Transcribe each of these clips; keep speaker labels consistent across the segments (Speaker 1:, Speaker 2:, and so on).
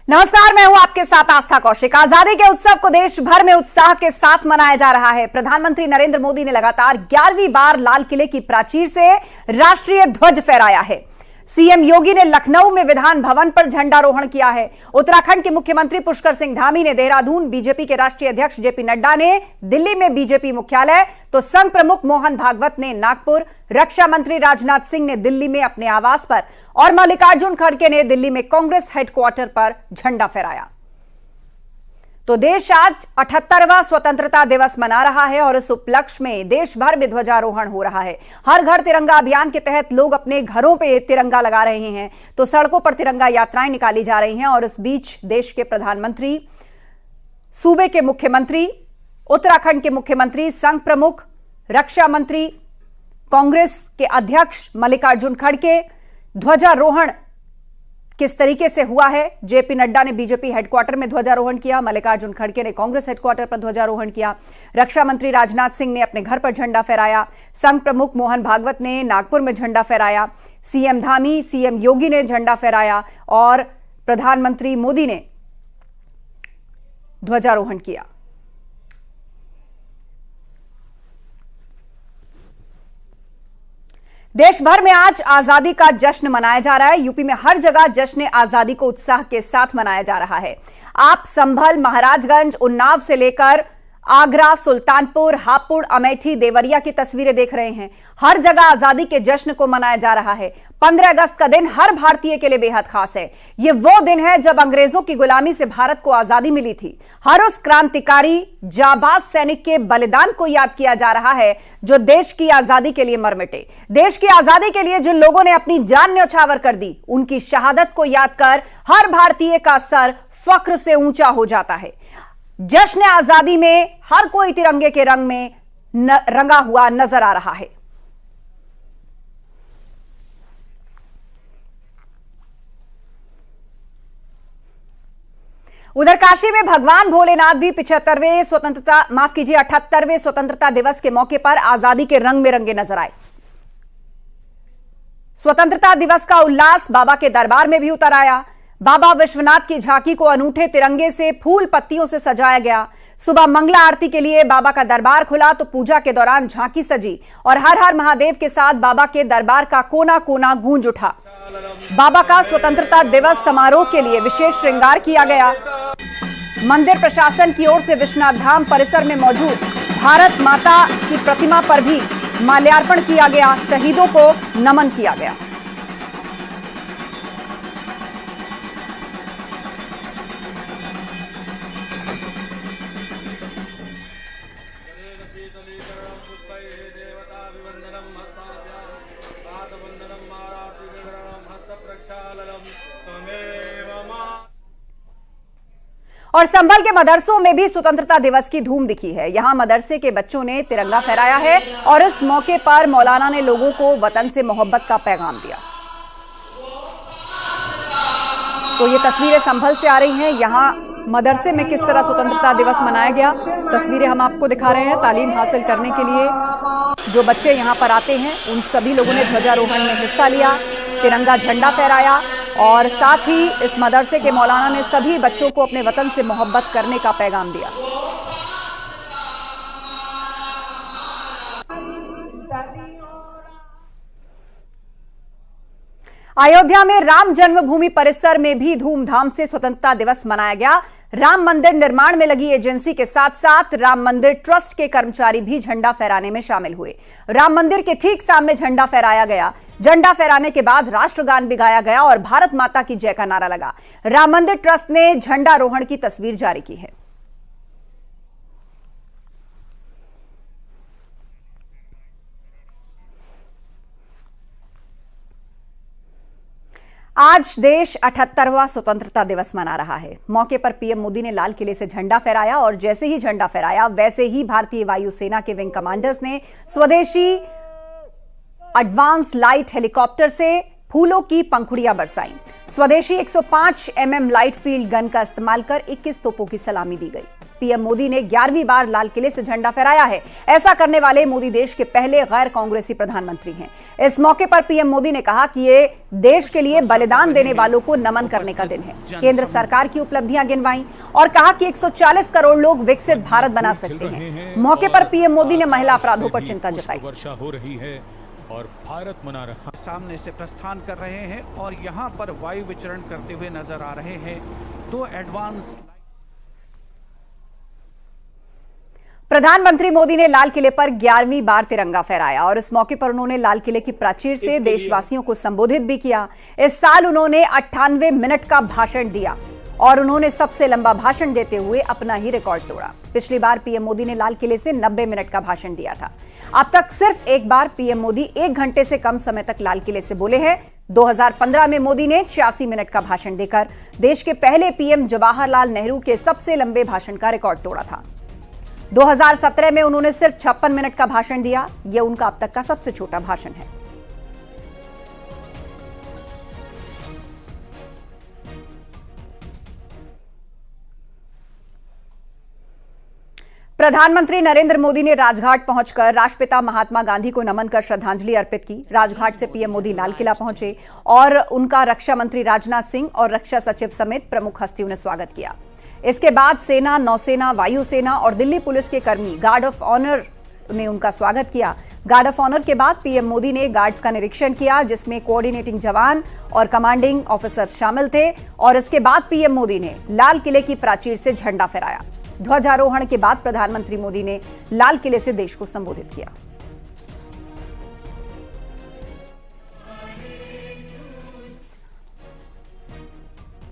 Speaker 1: नमस्कार, मैं हूं आपके साथ आस्था कौशिक। आजादी के उत्सव को देश भर में उत्साह के साथ मनाया जा रहा है। प्रधानमंत्री नरेंद्र मोदी ने लगातार 11वीं बार लाल किले की प्राचीर से राष्ट्रीय ध्वज फहराया है। सीएम योगी ने लखनऊ में विधान भवन पर झंडारोहण किया है। उत्तराखंड के मुख्यमंत्री पुष्कर सिंह धामी ने देहरादून, बीजेपी के राष्ट्रीय अध्यक्ष जेपी नड्डा ने दिल्ली में बीजेपी मुख्यालय, तो संघ प्रमुख मोहन भागवत ने नागपुर, रक्षा मंत्री राजनाथ सिंह ने दिल्ली में अपने आवास पर और मल्लिकार्जुन खड़गे ने दिल्ली में कांग्रेस हेडक्वार्टर पर झंडा फहराया। तो देश आज 78वां स्वतंत्रता दिवस मना रहा है और इस उपलक्ष्य में देश भर में ध्वजारोहण हो रहा है। हर घर तिरंगा अभियान के तहत लोग अपने घरों पे तिरंगा लगा रहे हैं, तो सड़कों पर तिरंगा यात्राएं निकाली जा रही हैं। और इस बीच देश के प्रधानमंत्री, सूबे के मुख्यमंत्री, उत्तराखंड के मुख्यमंत्री, संघ प्रमुख, रक्षा मंत्री, कांग्रेस के अध्यक्ष मल्लिकार्जुन खड़गे, ध्वजारोहण किस तरीके से हुआ है। जेपी नड्डा ने बीजेपी हेडक्वार्टर में ध्वजारोहण किया, मल्लिकार्जुन खड़गे ने कांग्रेस हेडक्वार्टर पर ध्वजारोहण किया, रक्षा मंत्री राजनाथ सिंह ने अपने घर पर झंडा फहराया, संघ प्रमुख मोहन भागवत ने नागपुर में झंडा फहराया, सीएम धामी, सीएम योगी ने झंडा फहराया और प्रधानमंत्री मोदी ने ध्वजारोहण किया। देश भर में आज आजादी का जश्न मनाया जा रहा है। यूपी में हर जगह जश्न आजादी को उत्साह के साथ मनाया जा रहा है। आप संभल, महाराजगंज, उन्नाव से लेकर आगरा, सुल्तानपुर, हापुड़, अमेठी, देवरिया की तस्वीरें देख रहे हैं। हर जगह आजादी के जश्न को मनाया जा रहा है। 15 अगस्त का दिन हर भारतीय के लिए बेहद खास है। यह वो दिन है जब अंग्रेजों की गुलामी से भारत को आजादी मिली थी। हर उस क्रांतिकारी, जाबाज सैनिक के बलिदान को याद किया जा रहा है जो देश की आजादी के लिए मर मिटे। देश की आजादी के लिए जिन लोगों ने अपनी जान न्यौछावर कर दी, उनकी शहादत को याद कर हर भारतीय का सर फख्र से ऊंचा हो जाता है। जश्न आजादी में हर कोई तिरंगे के रंग में रंगा हुआ नजर आ रहा है। उधर काशी में भगवान भोलेनाथ भी 78वें स्वतंत्रता दिवस के मौके पर आजादी के रंग में रंगे नजर आए। स्वतंत्रता दिवस का उल्लास बाबा के दरबार में भी उतर आया। बाबा विश्वनाथ की झांकी को अनूठे तिरंगे से फूल पत्तियों से सजाया गया। सुबह मंगला आरती के लिए बाबा का दरबार खुला, तो पूजा के दौरान झांकी सजी और हर हर महादेव के साथ बाबा के दरबार का कोना कोना गूंज उठा। बाबा का स्वतंत्रता दिवस समारोह के लिए विशेष श्रृंगार किया गया। मंदिर प्रशासन की ओर से विश्वनाथ धाम परिसर में मौजूद भारत माता की प्रतिमा पर भी माल्यार्पण किया गया। शहीदों को नमन किया गया। और संभल के मदरसों में भी स्वतंत्रता दिवस की धूम दिखी है। यहां मदरसे के बच्चों ने तिरंगा फहराया है और इस मौके पर मौलाना ने लोगों को वतन से मोहब्बत का पैगाम दिया। तो ये तस्वीरें संभल से आ रही हैं। यहां मदरसे में किस तरह स्वतंत्रता दिवस मनाया गया, तस्वीरें हम आपको दिखा रहे हैं। तालीम हासिल करने के लिए जो बच्चे यहां पर आते हैं, उन सभी लोगों ने ध्वजारोहण में हिस्सा लिया, तिरंगा झंडा फहराया और साथ ही इस मदरसे के मौलाना ने सभी बच्चों को अपने वतन से मोहब्बत करने का पैगाम दिया। अयोध्या में राम जन्मभूमि परिसर में भी धूमधाम से स्वतंत्रता दिवस मनाया गया। राम मंदिर निर्माण में लगी एजेंसी के साथ साथ राम मंदिर ट्रस्ट के कर्मचारी भी झंडा फहराने में शामिल हुए। राम मंदिर के ठीक सामने झंडा फहराया गया। झंडा फहराने के बाद राष्ट्रगान भी गाया गया और भारत माता की जय का नारा लगा। राम मंदिर ट्रस्ट ने झंडारोहण की तस्वीर जारी की है। आज देश 78वां स्वतंत्रता दिवस मना रहा है। मौके पर पीएम मोदी ने लाल किले से झंडा फहराया और जैसे ही झंडा फहराया, वैसे ही भारतीय वायुसेना के विंग कमांडर्स ने स्वदेशी एडवांस लाइट हेलीकॉप्टर से फूलों की पंखुड़ियां बरसाई। स्वदेशी 105 mm लाइट फील्ड गन का इस्तेमाल कर 21 तोपों की सलामी दी गई। पीएम मोदी ने 11वीं बार लाल किले से झंडा फहराया है। ऐसा करने वाले मोदी देश के पहले गैर कांग्रेसी प्रधानमंत्री हैं। इस मौके पर पीएम मोदी ने कहा कि ये देश के लिए बलिदान देने वालों को नमन करने का दिन है। केंद्र सरकार की उपलब्धियां गिनवाई और कहा कि 140 करोड़ लोग विकसित भारत बना सकते हैं। मौके पर पीएम मोदी ने महिला अपराधों पर चिंता जताई।
Speaker 2: वर्षा हो रही है और भारत मना रहा
Speaker 3: सामने से प्रस्थान कर रहे हैं और यहां पर वायु विचरण करते हुए नजर आ रहे हैं। दो एडवांस
Speaker 1: प्रधानमंत्री मोदी ने लाल किले पर 11वीं बार तिरंगा फहराया और इस मौके पर उन्होंने लाल किले की प्राचीर से देशवासियों को संबोधित भी किया। इस साल उन्होंने 98 मिनट का भाषण दिया और उन्होंने सबसे लंबा भाषण देते हुए अपना ही रिकॉर्ड तोड़ा। पिछली बार पीएम मोदी ने लाल किले से 90 मिनट का भाषण दिया था। अब तक सिर्फ एक बार पीएम मोदी 1 घंटे से कम समय तक लाल किले से बोले हैं। 2015 में मोदी ने 86 मिनट का भाषण देकर देश के पहले पीएम जवाहरलाल नेहरू के सबसे लंबे भाषण का रिकॉर्ड तोड़ा था। 2017 में उन्होंने सिर्फ 56 मिनट का भाषण दिया। यह उनका अब तक का सबसे छोटा भाषण है। प्रधानमंत्री नरेंद्र मोदी ने राजघाट पहुंचकर राष्ट्रपिता महात्मा गांधी को नमन कर श्रद्धांजलि अर्पित की। राजघाट से पीएम मोदी लाल किला पहुंचे और उनका रक्षा मंत्री राजनाथ सिंह और रक्षा सचिव समेत प्रमुख हस्तियों ने स्वागत किया। इसके बाद सेना, नौसेना, वायुसेना और दिल्ली पुलिस के कर्मी गार्ड ऑफ ऑनर ने उनका स्वागत किया। गार्ड ऑफ ऑनर के बाद पीएम मोदी ने गार्ड्स का निरीक्षण किया, जिसमें कोऑर्डिनेटिंग जवान और कमांडिंग ऑफिसर शामिल थे। और इसके बाद पीएम मोदी ने लाल किले की प्राचीर से झंडा फहराया। ध्वजारोहण के बाद प्रधानमंत्री मोदी ने लाल किले से देश को संबोधित किया।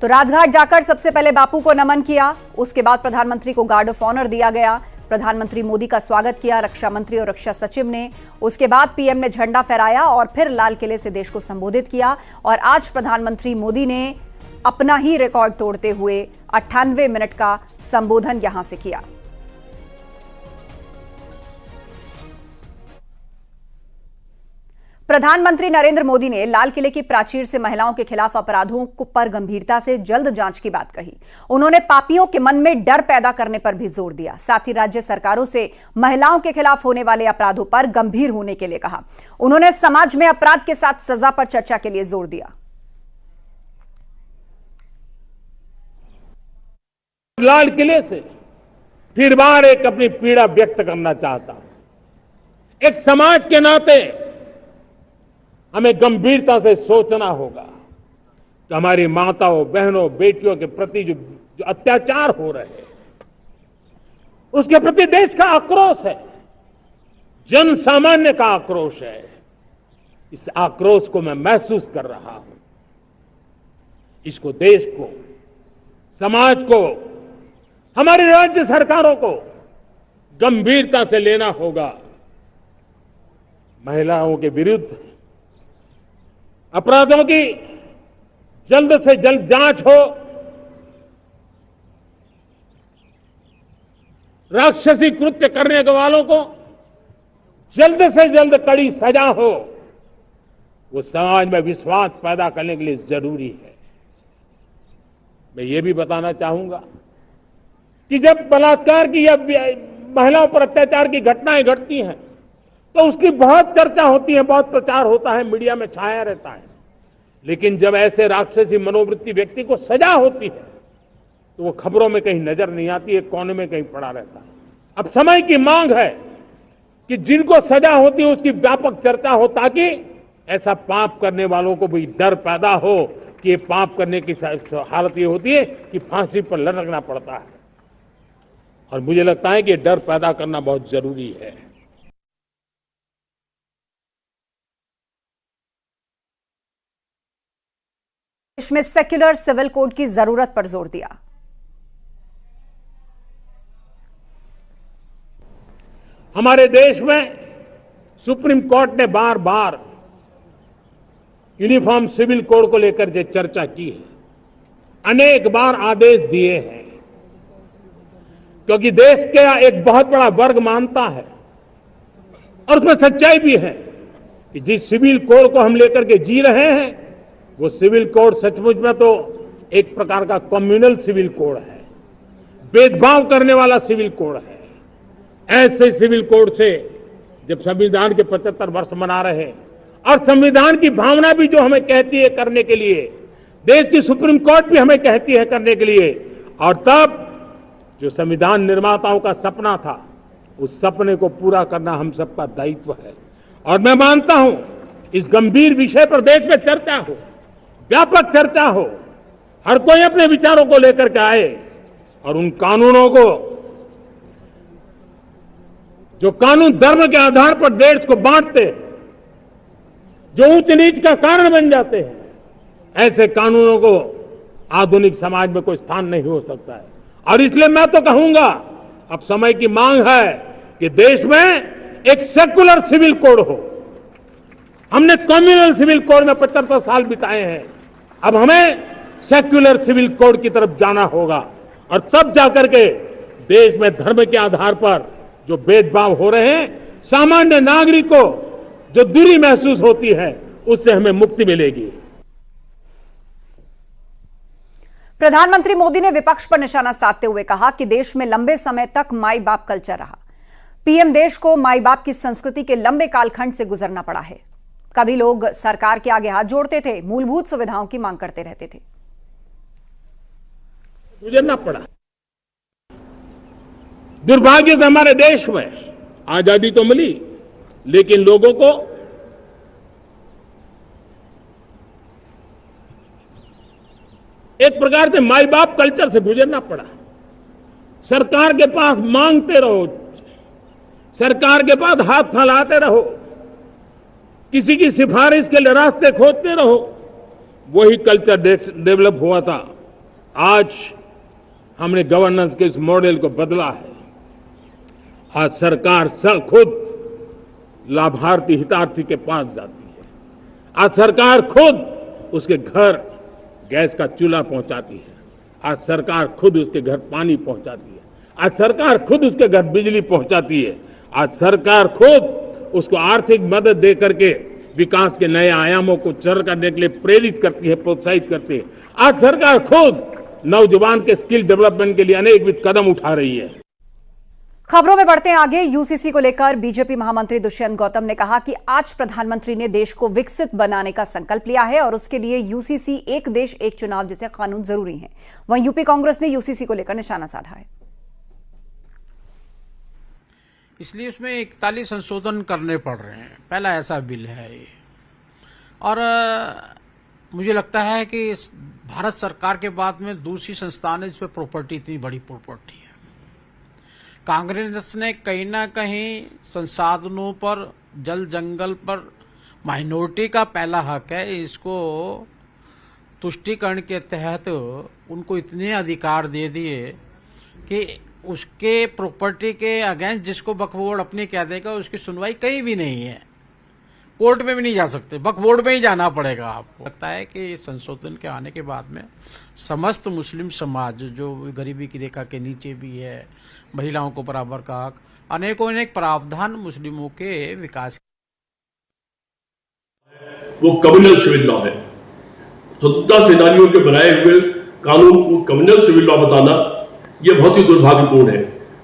Speaker 1: तो राजघाट जाकर सबसे पहले बापू को नमन किया, उसके बाद प्रधानमंत्री को गार्ड ऑफ ऑनर दिया गया। प्रधानमंत्री मोदी का स्वागत किया रक्षा मंत्री और रक्षा सचिव ने। उसके बाद पीएम ने झंडा फहराया और फिर लाल किले से देश को संबोधित किया। और आज प्रधानमंत्री मोदी ने अपना ही रिकॉर्ड तोड़ते हुए 98 मिनट का संबोधन यहां से किया। प्रधानमंत्री नरेंद्र मोदी ने लाल किले की प्राचीर से महिलाओं के खिलाफ अपराधों पर गंभीरता से जल्द जांच की बात कही। उन्होंने पापियों के मन में डर पैदा करने पर भी जोर दिया। साथ ही राज्य सरकारों से महिलाओं के खिलाफ होने वाले अपराधों पर गंभीर होने के लिए कहा। उन्होंने समाज में अपराध के साथ सजा पर चर्चा के लिए जोर दिया।
Speaker 4: लाल किले से फिर बार एक अपनी पीड़ा व्यक्त करना चाहता हूं। एक समाज के नाते हमें गंभीरता से सोचना होगा कि हमारी माताओं, बहनों, बेटियों के प्रति जो अत्याचार हो रहे हैं, उसके प्रति देश का आक्रोश है, जन सामान्य का आक्रोश है। इस आक्रोश को मैं महसूस कर रहा हूं। इसको देश को, समाज को, हमारी राज्य सरकारों को गंभीरता से लेना होगा। महिलाओं के विरुद्ध अपराधों की जल्द से जल्द जांच हो, राक्षसी कृत्य करने वालों को जल्द से जल्द कड़ी सजा हो। वो समाज में विश्वास पैदा करने के लिए जरूरी है। मैं ये भी बताना चाहूंगा कि जब बलात्कार की या महिलाओं पर अत्याचार की घटनाएं घटती हैं तो उसकी बहुत चर्चा होती है, बहुत प्रचार होता है, मीडिया में छाया रहता है। लेकिन जब ऐसे राक्षसी मनोवृत्ति व्यक्ति को सजा होती है तो वो खबरों में कहीं नजर नहीं आती है, कोने में कहीं पड़ा रहता है। अब समय की मांग है कि जिनको सजा होती है उसकी व्यापक चर्चा हो, ताकि ऐसा पाप करने वालों को भी डर पैदा हो कि ये पाप करने की हालत ये होती है कि फांसी पर लटकना पड़ता है। और मुझे लगता है कि ये डर पैदा करना बहुत जरूरी है।
Speaker 1: देश में सेक्युलर सिविल कोड की जरूरत पर जोर दिया।
Speaker 4: हमारे देश में सुप्रीम कोर्ट ने बार बार यूनिफॉर्म सिविल कोड को लेकर जो चर्चा की है, अनेक बार आदेश दिए हैं, क्योंकि देश का एक बहुत बड़ा वर्ग मानता है और उसमें सच्चाई भी है कि जिस सिविल कोड को हम लेकर के जी रहे हैं वो सिविल कोड सचमुच में तो एक प्रकार का कम्युनल सिविल कोड है, भेदभाव करने वाला सिविल कोड है। ऐसे सिविल कोड से जब संविधान के 75 वर्ष मना रहे हैं और संविधान की भावना भी जो हमें कहती है करने के लिए, देश की सुप्रीम कोर्ट भी हमें कहती है करने के लिए, और तब जो संविधान निर्माताओं का सपना था, उस सपने को पूरा करना हम सबका दायित्व है। और मैं मानता हूं इस गंभीर विषय पर देश में चर्चा हो, व्यापक चर्चा हो, हर कोई अपने विचारों को लेकर के आए और उन कानूनों को, जो कानून धर्म के आधार पर देश को बांटते हैं, जो ऊंच नीच का कारण बन जाते हैं, ऐसे कानूनों को आधुनिक समाज में कोई स्थान नहीं हो सकता है। और इसलिए मैं तो कहूंगा अब समय की मांग है कि देश में एक सेकुलर सिविल कोड हो। हमने कम्युनल सिविल कोड में 75 साल बिताए हैं, अब हमें सेक्युलर सिविल कोड की तरफ जाना होगा और तब जाकर के देश में धर्म के आधार पर जो भेदभाव हो रहे हैं, सामान्य नागरिक को जो दूरी महसूस होती है, उससे हमें मुक्ति मिलेगी।
Speaker 1: प्रधानमंत्री मोदी ने विपक्ष पर निशाना साधते हुए कहा कि देश में लंबे समय तक माई बाप कल्चर रहा। पीएम देश को माई बाप की संस्कृति के लंबे कालखंड से गुजरना पड़ा है। कभी लोग सरकार के आगे हाथ जोड़ते थे, मूलभूत सुविधाओं की मांग करते रहते थे।
Speaker 4: गुजरना पड़ा। दुर्भाग्य से हमारे देश में आजादी तो मिली, लेकिन लोगों को एक प्रकार से माई बाप कल्चर से गुजरना पड़ा। सरकार के पास मांगते रहो, सरकार के पास हाथ फैलाते रहो, किसी की सिफारिश के लिए रास्ते खोजते रहो, वही कल्चर डेवलप हुआ था। आज हमने गवर्नेंस के इस मॉडल को बदला है। आज सरकार खुद लाभार्थी हितार्थी के पास जाती है। आज सरकार खुद उसके घर गैस का चूल्हा पहुंचाती है। आज सरकार खुद उसके घर पानी पहुंचाती है। आज सरकार खुद उसके घर बिजली पहुंचाती है। आज सरकार खुद उसको आर्थिक मदद दे करके विकास के नए आयामों को सर करने के लिए प्रेरित करती है, प्रोत्साहित करती है। आज सरकार खुद नौजवान के स्किल डेवलपमेंट के लिए अनेकविध कदम उठा रही है।
Speaker 1: खबरों में बढ़ते हैं आगे। यूसीसी को लेकर बीजेपी महामंत्री दुष्यंत गौतम ने कहा कि आज प्रधानमंत्री ने देश को विकसित बनाने का संकल्प लिया है और उसके लिए यूसीसी एक देश एक चुनाव जैसे कानून जरूरी हैं। वहीं यूपी कांग्रेस ने यूसीसी को लेकर निशाना साधा है।
Speaker 5: इसलिए उसमें 41 संशोधन करने पड़ रहे हैं। पहला ऐसा बिल है ये, और मुझे लगता है कि भारत सरकार के बाद में दूसरी संस्थान है जिसमें प्रॉपर्टी, इतनी बड़ी प्रॉपर्टी है। कांग्रेस ने कहीं ना कहीं संसाधनों पर, जल जंगल पर माइनॉरिटी का पहला हक है, इसको तुष्टीकरण के तहत उनको इतने अधिकार दे दिए कि उसके प्रॉपर्टी के अगेंस्ट जिसको वक्फ बोर्ड अपनी कह देगा उसकी सुनवाई कहीं भी नहीं है, कोर्ट में भी नहीं जा सकते, वक्फ बोर्ड में ही जाना पड़ेगा आपको। लगता है कि संशोधन के आने के बाद में समस्त मुस्लिम समाज जो गरीबी की रेखा के नीचे भी है, महिलाओं को बराबर का हक, अनेक प्रावधान मुस्लिमों के विकास।
Speaker 6: वो कम्युनल सिविल लॉ है। स्वतंत्रता सेनानियों के बनाए हुए कानून को कम्युनल सिविल लॉ बताना ये बहुत ही दुर्भाग्यपूर्ण है।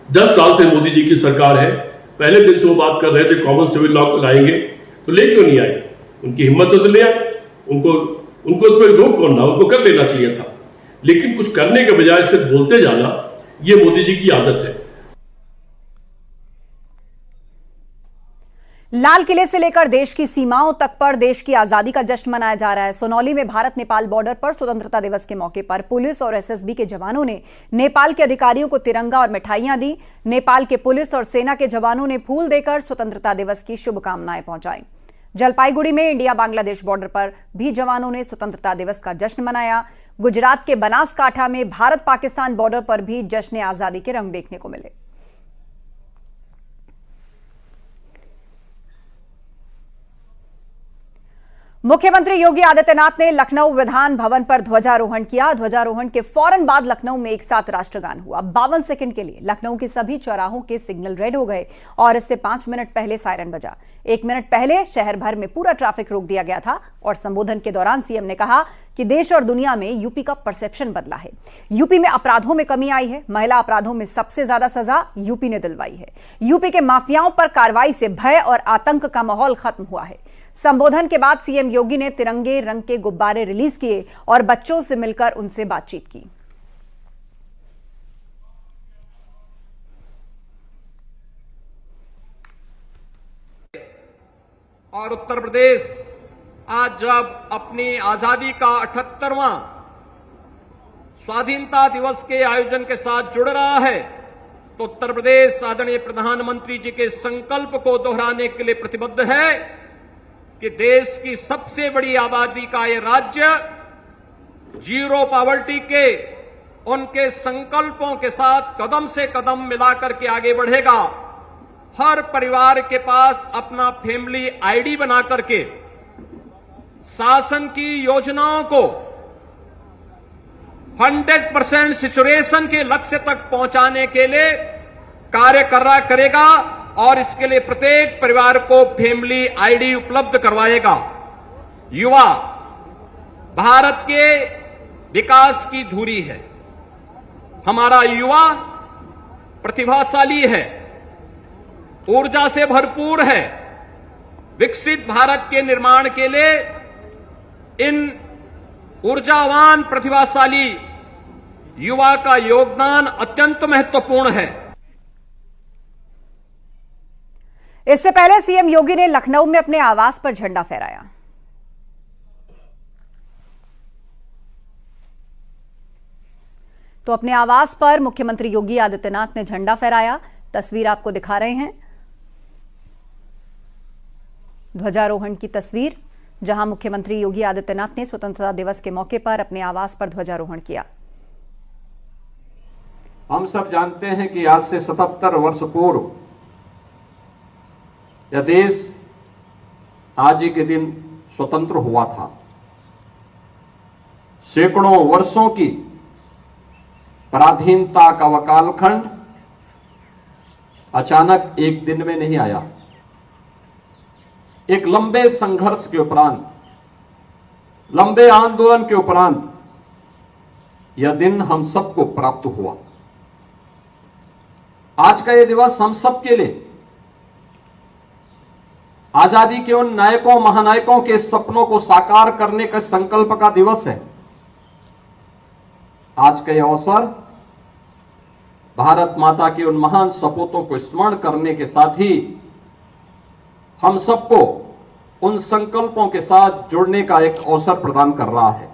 Speaker 6: 10 साल से मोदी जी की सरकार है, पहले दिन से वो बात कर रहे थे कॉमन सिविल लॉ को लाएंगे, तो ले क्यों नहीं आए? उनकी हिम्मत तो ले आए, उनको उस पर रोक कौन ना, उनको कर लेना चाहिए था। लेकिन कुछ करने के बजाय सिर्फ बोलते जाना, ये मोदी जी की आदत है।
Speaker 1: लाल किले से लेकर देश की सीमाओं तक पर देश की आजादी का जश्न मनाया जा रहा है। सोनौली में भारत नेपाल बॉर्डर पर स्वतंत्रता दिवस के मौके पर पुलिस और एसएसबी के जवानों ने नेपाल के अधिकारियों को तिरंगा और मिठाइयां दी। नेपाल के पुलिस और सेना के जवानों ने फूल देकर स्वतंत्रता दिवस की शुभकामनाएं पहुंचाई। जलपाईगुड़ी में इंडिया बांग्लादेश बॉर्डर पर भी जवानों ने स्वतंत्रता दिवस का जश्न मनाया। गुजरात के बनासकांठा में भारत पाकिस्तान बॉर्डर पर भी जश्न आजादी के रंग देखने को मिले। मुख्यमंत्री योगी आदित्यनाथ ने लखनऊ विधान भवन पर ध्वजारोहण किया। ध्वजारोहण के फौरन बाद लखनऊ में एक साथ राष्ट्रगान हुआ। 52 सेकंड के लिए लखनऊ के सभी चौराहों के सिग्नल रेड हो गए और इससे 5 मिनट पहले सायरन बजा। 1 मिनट पहले शहर भर में पूरा ट्रैफिक रोक दिया गया था और संबोधन के दौरान सीएम ने कहा कि देश और दुनिया में यूपी का परसेप्शन बदला है। यूपी में अपराधों में कमी आई है। महिला अपराधों में सबसे ज्यादा सजा यूपी ने दिलवाई है। यूपी के माफियाओं पर कार्रवाई से भय और आतंक का माहौल खत्म हुआ है। संबोधन के बाद सीएम योगी ने तिरंगे रंग के गुब्बारे रिलीज किए और बच्चों से मिलकर उनसे बातचीत की।
Speaker 7: और उत्तर प्रदेश आज जब अपनी आजादी का 78वां स्वाधीनता दिवस के आयोजन के साथ जुड़ रहा है, तो उत्तर प्रदेश आदरणीय प्रधानमंत्री जी के संकल्प को दोहराने के लिए प्रतिबद्ध है कि देश की सबसे बड़ी आबादी का ये राज्य जीरो पॉवर्टी के उनके संकल्पों के साथ कदम से कदम मिलाकर के आगे बढ़ेगा। हर परिवार के पास अपना फैमिली आईडी बना करके शासन की योजनाओं को 100% सिचुएशन के लक्ष्य तक पहुंचाने के लिए कार्य करेगा और इसके लिए प्रत्येक परिवार को फैमिली आईडी उपलब्ध करवाएगा। युवा भारत के विकास की धुरी है। हमारा युवा प्रतिभाशाली है, ऊर्जा से भरपूर है। विकसित भारत के निर्माण के लिए इन ऊर्जावान प्रतिभाशाली युवा का योगदान अत्यंत महत्वपूर्ण है।
Speaker 1: इससे पहले सीएम योगी ने लखनऊ में अपने आवास पर झंडा फहराया। तो अपने आवास पर मुख्यमंत्री योगी आदित्यनाथ ने झंडा फहराया। तस्वीर आपको दिखा रहे हैं, ध्वजारोहण की तस्वीर, जहां मुख्यमंत्री योगी आदित्यनाथ ने स्वतंत्रता दिवस के मौके पर अपने आवास पर ध्वजारोहण किया।
Speaker 7: हम सब जानते हैं कि आज से 77 वर्ष पूर्व यह देश आज ही के दिन स्वतंत्र हुआ था। सैकड़ों वर्षों की पराधीनता का वकालखंड अचानक एक दिन में नहीं आया। एक लंबे संघर्ष के उपरांत, लंबे आंदोलन के उपरांत यह दिन हम सबको प्राप्त हुआ। आज का यह दिवस हम सबके लिए आजादी के उन नायकों महानायकों के सपनों को साकार करने का संकल्प का दिवस है। आज का यह अवसर भारत माता के उन महान सपूतों को स्मरण करने के साथ ही हम सबको उन संकल्पों के साथ जुड़ने का एक अवसर प्रदान कर रहा है।